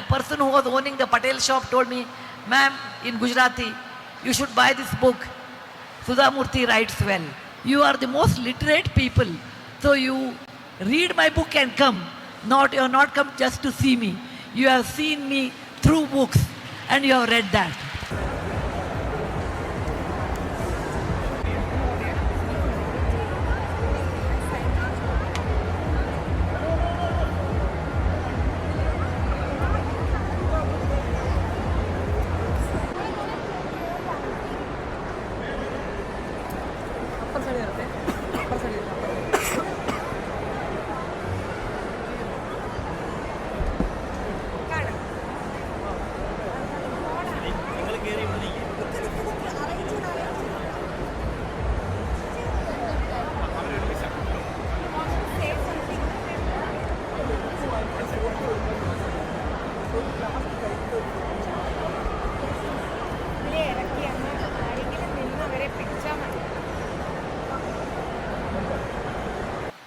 the person who was owning the Patel shop told me, ma'am, in Gujarati, you should buy this book. Sudha Murty writes well. You are the most literate people. So you read my book and come. You have not come just to see me. You have seen me through books and you have read that.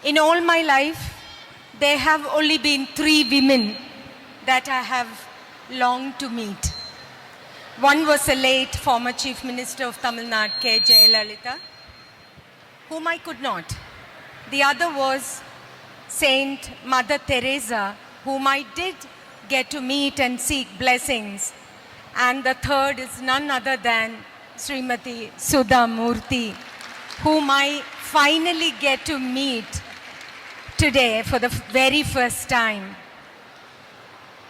In all my life, there have only been 3 women that I have longed to meet. One was the late former Chief Minister of Tamil Nadu, K. Jayalalitha, whom I could not. The other was Saint Mother Teresa, whom I did get to meet and seek blessings. And the third is none other than Srimati Sudha Murty, whom I finally get to meet today for the very first time.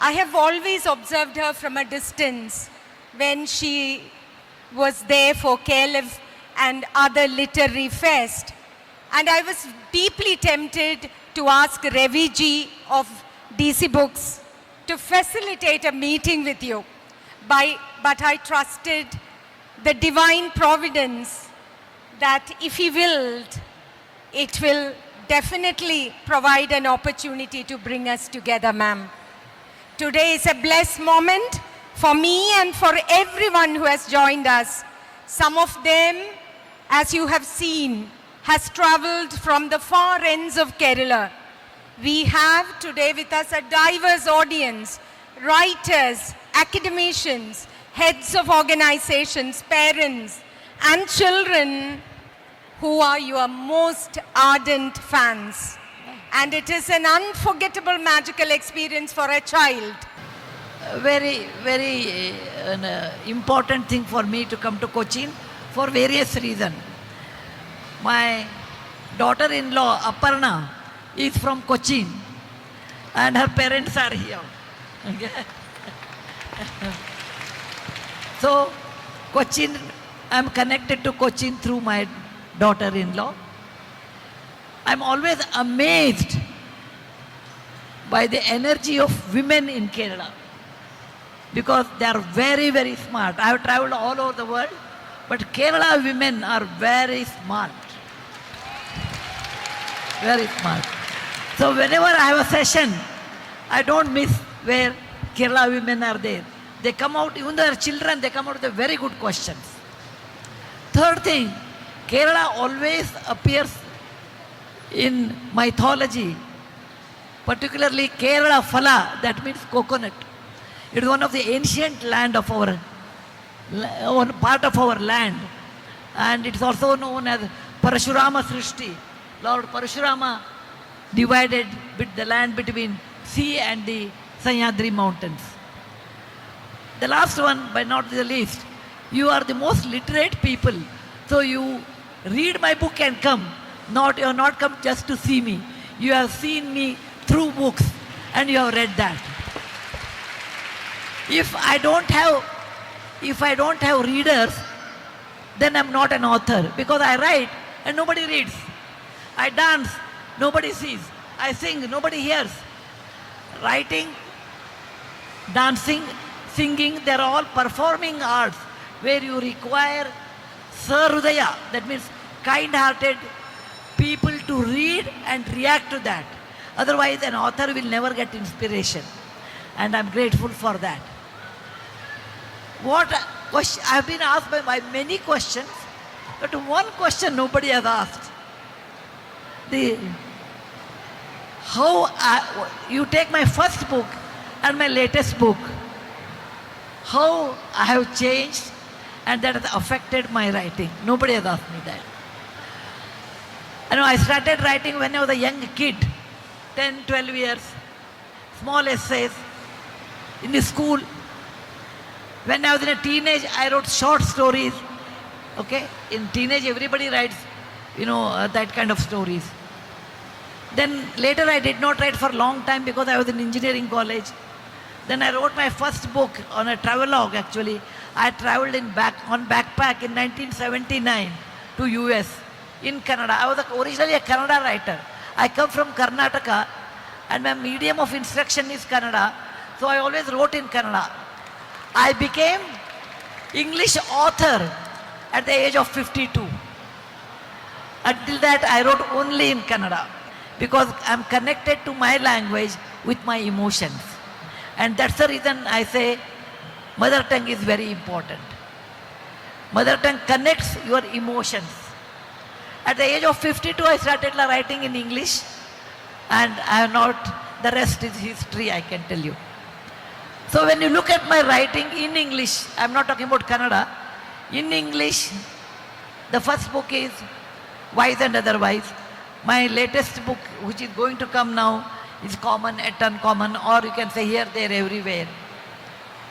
I have always observed her from a distance when she was there for KLF and other literary fest. And I was deeply tempted to ask Ravi ji of DC Books to facilitate a meeting with you. But I trusted the divine providence that if he willed, it will definitely provide an opportunity to bring us together, ma'am. Today is a blessed moment for me and for everyone who has joined us. Some of them, as you have seen, has traveled from the far ends of Kerala. We have today with us a diverse audience, writers, academicians, heads of organizations, parents, and children who are your most ardent fans. And it is an unforgettable magical experience for a child. Very, very important thing for me to come to Cochin for various reasons. My daughter-in-law, Aparna, is from Cochin and her parents are here. So, Cochin, I am connected to Cochin through my daughter-in-law. I am always amazed by the energy of women in Kerala because they are very, very smart. I have traveled all over the world, but Kerala women are very smart. Very smart. So whenever I have a session, I don't miss where Kerala women are there. They come out, even their children, they come out with very good questions. Third thing, Kerala always appears in mythology, particularly Kerala Phala, that means coconut. It is one of the ancient land of our, one part of our land. And it is also known as Parashurama Srishti. Lord Parashurama divided the land between sea and the Sahyadri mountains. The last one, but not the least, you are the most literate people. So you read my book and come. You have not come just to see me. You have seen me through books and you have read that. If I don't have readers, then I'm not an author because I write and nobody reads. I dance, nobody sees. I sing, nobody hears. Writing, dancing, singing, they're all performing arts where you require sarudaya, that means kind-hearted people to read and react to that. Otherwise, an author will never get inspiration. And I'm grateful for that. I've been asked by many questions, but one question nobody has asked. You take my first book and my latest book, how I have changed and that has affected my writing. Nobody has asked me that. I started writing when I was a young kid, 10, 12 years, small essays in the school. When I was in a teenage, I wrote short stories. Okay, in teenage, everybody writes, that kind of stories. Then later, I did not write for a long time because I was in engineering college. Then I wrote my first book on a travelogue. Actually, I traveled on backpack in 1979 to US in Kannada. I was originally a Kannada writer. I come from Karnataka, and my medium of instruction is Kannada. So I always wrote in Kannada. I became English author at the age of 52. Until that, I wrote only in Kannada because I'm connected to my language with my emotions. And that's the reason I say mother tongue is very important. Mother tongue connects your emotions. At the age of 52, I started writing in English, and I have not, the rest is history, I can tell you. So when you look at my writing in English, I'm not talking about Kannada, in English, the first book is Wise and Otherwise. My latest book, which is going to come now, is Common at Uncommon, or you can say Here, There, Everywhere.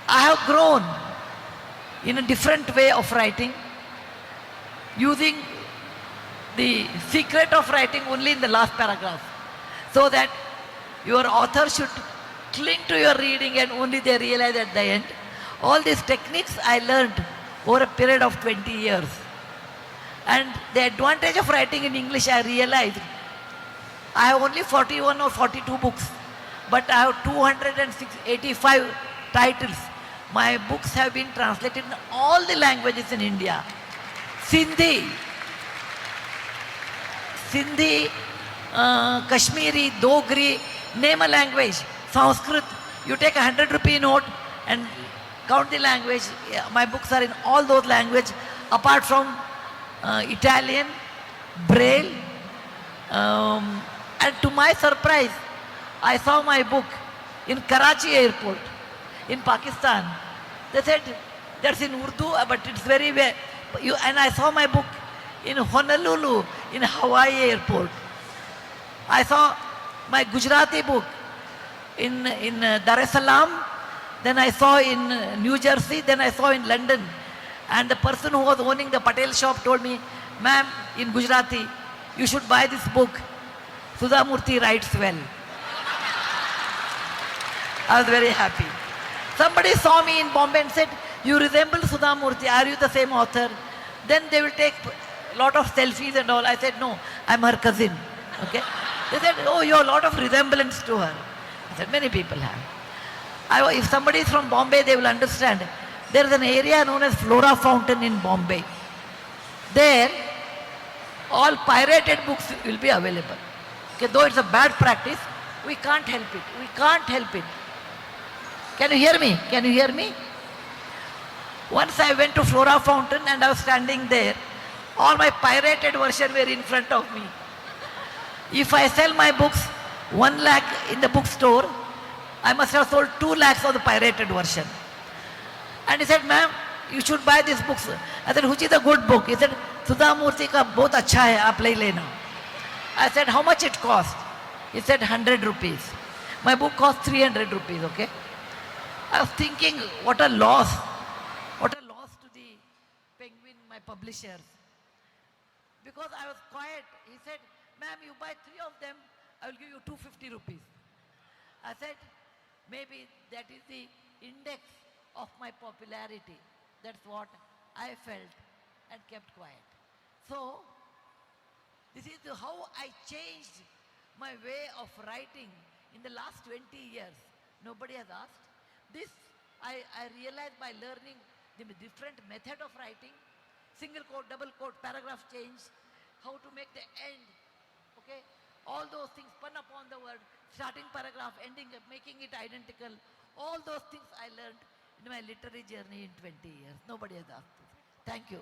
I have grown in a different way of writing, using the secret of writing only in the last paragraph, so that your author should cling to your reading and only they realize at the end. All these techniques I learned over a period of 20 years. And the advantage of writing in English, I realized, I have only 41 or 42 books, but I have 285 titles. My books have been translated in all the languages in India. Sindhi, Kashmiri, Dogri, name a language. Sanskrit, you take 100 rupee note and count the language. My books are in all those languages, apart from Italian, Braille, and to my surprise, I saw my book in Karachi airport in Pakistan. They said, that's in Urdu, but it's very well. And I saw my book in Honolulu, in Hawaii airport. I saw my Gujarati book in Dar es Salaam, then I saw in New Jersey, then I saw in London. And the person who was owning the Patel shop told me, ma'am, in Gujarati, you should buy this book. Sudha Murty writes well. I was very happy. Somebody saw me in Bombay and said, you resemble Sudha Murty, are you the same author? Then they will take a lot of selfies and all. I said, no, I'm her cousin. Okay? They said, oh, you have a lot of resemblance to her. I said, many people have. If somebody is from Bombay, they will understand. There is an area known as Flora Fountain in Bombay. There, all pirated books will be available. Okay, though it's a bad practice, we can't help it. We can't help it. Can you hear me? Can you hear me? Once I went to Flora Fountain and I was standing there. All my pirated version were in front of me. If I sell my books 1 lakh in the bookstore, I must have sold 2 lakhs of the pirated version. And he said, ma'am, you should buy these books. I said, which is a good book? He said, Sudha Murty ka bahut acha hai, aap le lena. I said, how much it cost? He said, 100 rupees. My book cost 300 rupees, okay? I was thinking, what a loss. What a loss to the Penguin, my publishers. Because I was quiet. He said, ma'am, you buy 3 of them, I will give you 250 rupees. I said, maybe that is the index of my popularity. That's what I felt and kept quiet. So, this is how I changed my way of writing in the last 20 years. Nobody has asked. This I realized by learning the different method of writing, single quote, double quote, paragraph change, how to make the end, okay? All those things, pun upon the word, starting paragraph, ending, making it identical. All those things I learned in my literary journey in 20 years. Nobody has asked this. Thank you.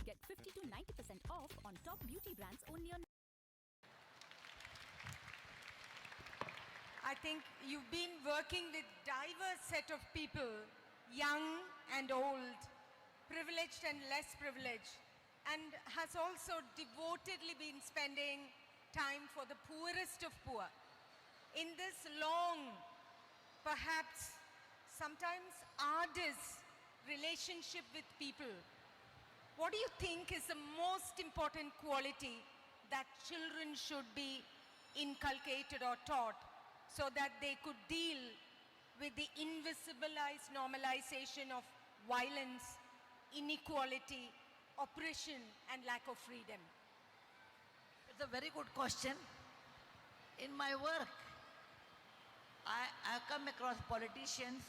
Get 50 to 90% off on top beauty brands only on think you've been working with diverse set of people, young and old, privileged and less privileged, and has also devotedly been spending time for the poorest of poor. In this long, perhaps sometimes arduous relationship with people, what do you think is the most important quality that children should be inculcated or taught so that they could deal with the invisibilized normalization of violence, inequality, oppression, and lack of freedom? It's a very good question. In my work, I come across politicians,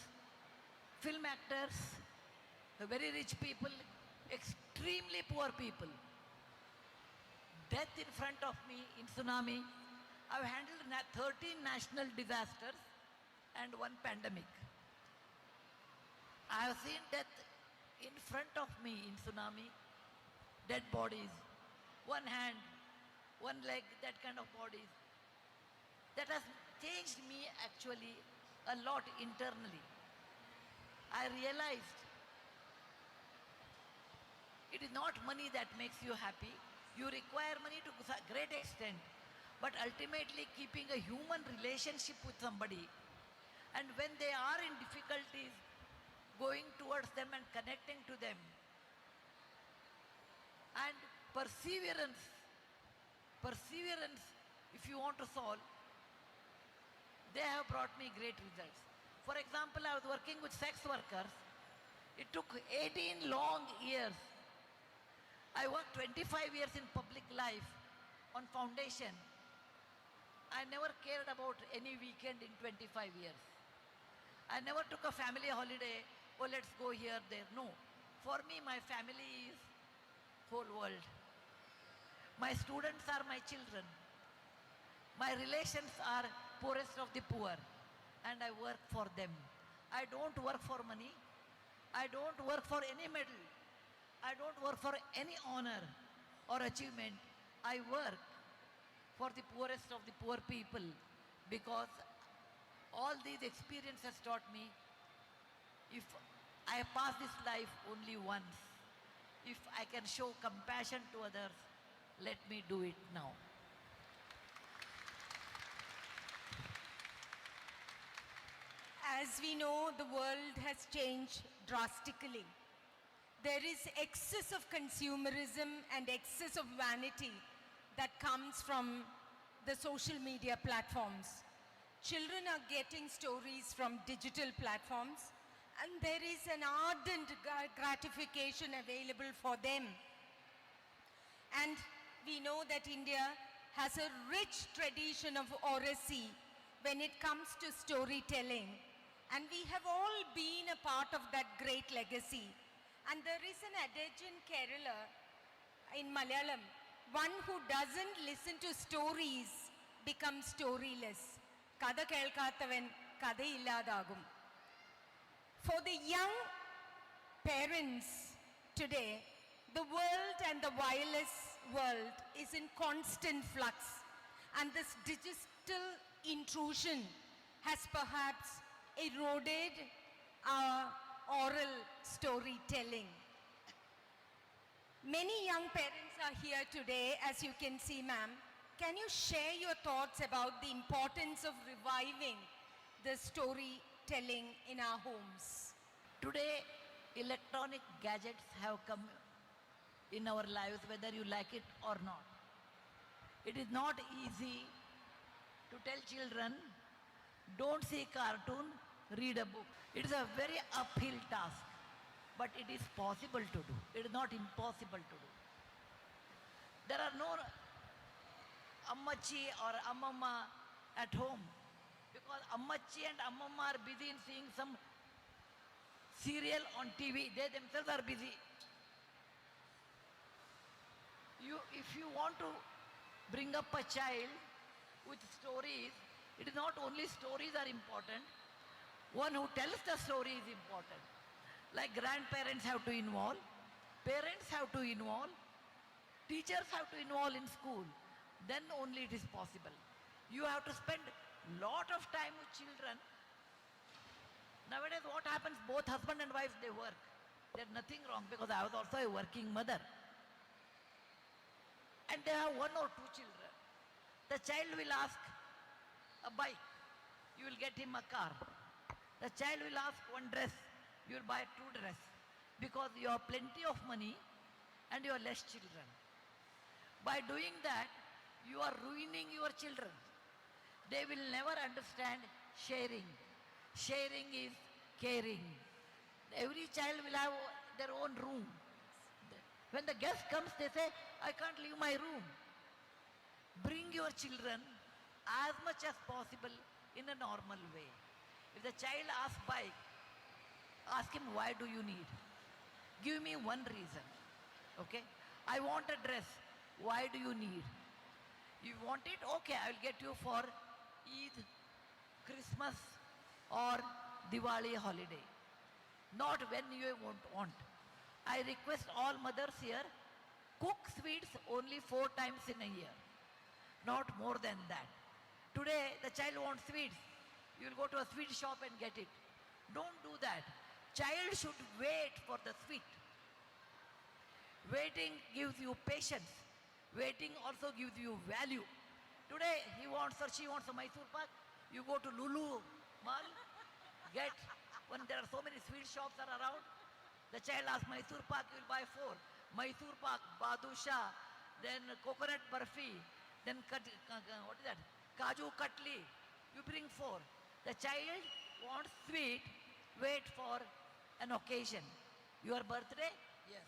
film actors, very rich people, extremely poor people. Death in front of me in tsunami. I've handled 13 national disasters and one pandemic. I have seen death in front of me in tsunami, dead bodies, one hand, one leg, that kind of bodies. That has changed me actually a lot internally. I realized it is not money that makes you happy. You require money to a great extent, but ultimately keeping a human relationship with somebody, and when they are in difficulties, going towards them and connecting to them, and perseverance, if you want to solve, they have brought me great results. For example, I was working with sex workers. It took 18 long years. I worked 25 years in public life on foundation. I never cared about any weekend in 25 years. I never took a family holiday, oh let's go here, there. No. For me, my family is whole world. My students are my children. My relations are poorest of the poor, and I work for them. I don't work for money. I don't work for any medal. I don't work for any honor or achievement. I work for the poorest of the poor people, because all these experiences taught me, if I pass this life only once, if I can show compassion to others, let me do it now. As we know, the world has changed drastically. There is excess of consumerism and excess of vanity that comes from the social media platforms. Children are getting stories from digital platforms, and there is an ardent gratification available for them. And we know that India has a rich tradition of oracy when it comes to storytelling. And we have all been a part of that great legacy. And there is an adage in Kerala, in Malayalam, one who doesn't listen to stories becomes storyless. Kada kelkathavan kada illadagum. For the young parents today, the world and the wireless world is in constant flux, and this digital intrusion has perhaps eroded our oral storytelling. Many young parents are here today, as you can see, ma'am. Can you share your thoughts about the importance of reviving the storytelling in our homes? Today, electronic gadgets have come in our lives, whether you like it or not. It is not easy to tell children, don't see cartoon, read a book. It is a very uphill task, but it is possible to do. It is not impossible to do. There are no Ammachi or Ammamma at home, because Ammachi and Ammamma are busy in seeing some serial on TV. They themselves are busy. If you want to bring up a child with stories, it is not only stories are important. One who tells the story is important. Like grandparents have to involve, parents have to involve, teachers have to involve in school. Then only it is possible. You have to spend lot of time with children. Nowadays what happens, both husband and wife, they work. There's nothing wrong because I was also a working mother. And they have one or two children. The child will ask a bike, you will get him a car. The child will ask one dress, you will buy two dress. Because you have plenty of money and you have less children. By doing that, you are ruining your children. They will never understand sharing. Sharing is caring. Every child will have their own room. When the guest comes, they say, I can't leave my room. Bring your children as much as possible in a normal way. If the child asks bike, ask him, why do you need? Give me one reason. Okay? I want a dress. Why do you need? You want it? Okay, I will get you for Eid, Christmas or Diwali holiday. Not when you want. I request all mothers here, cook sweets only 4 times in a year. Not more than that. Today the child wants sweets. You will go to a sweet shop and get it. Don't do that. Child should wait for the sweet. Waiting gives you patience. Waiting also gives you value. Today he wants or she wants a Mysore Pak. You go to Lulu Mall, get, when there are so many sweet shops are around, the child asks Mysore Pak, you will buy 4. Mysore Pak, Badusha, then coconut barfi, then what is that? Kaju Katli. You bring 4. The child wants sweet, wait for an occasion. Your birthday? Yes.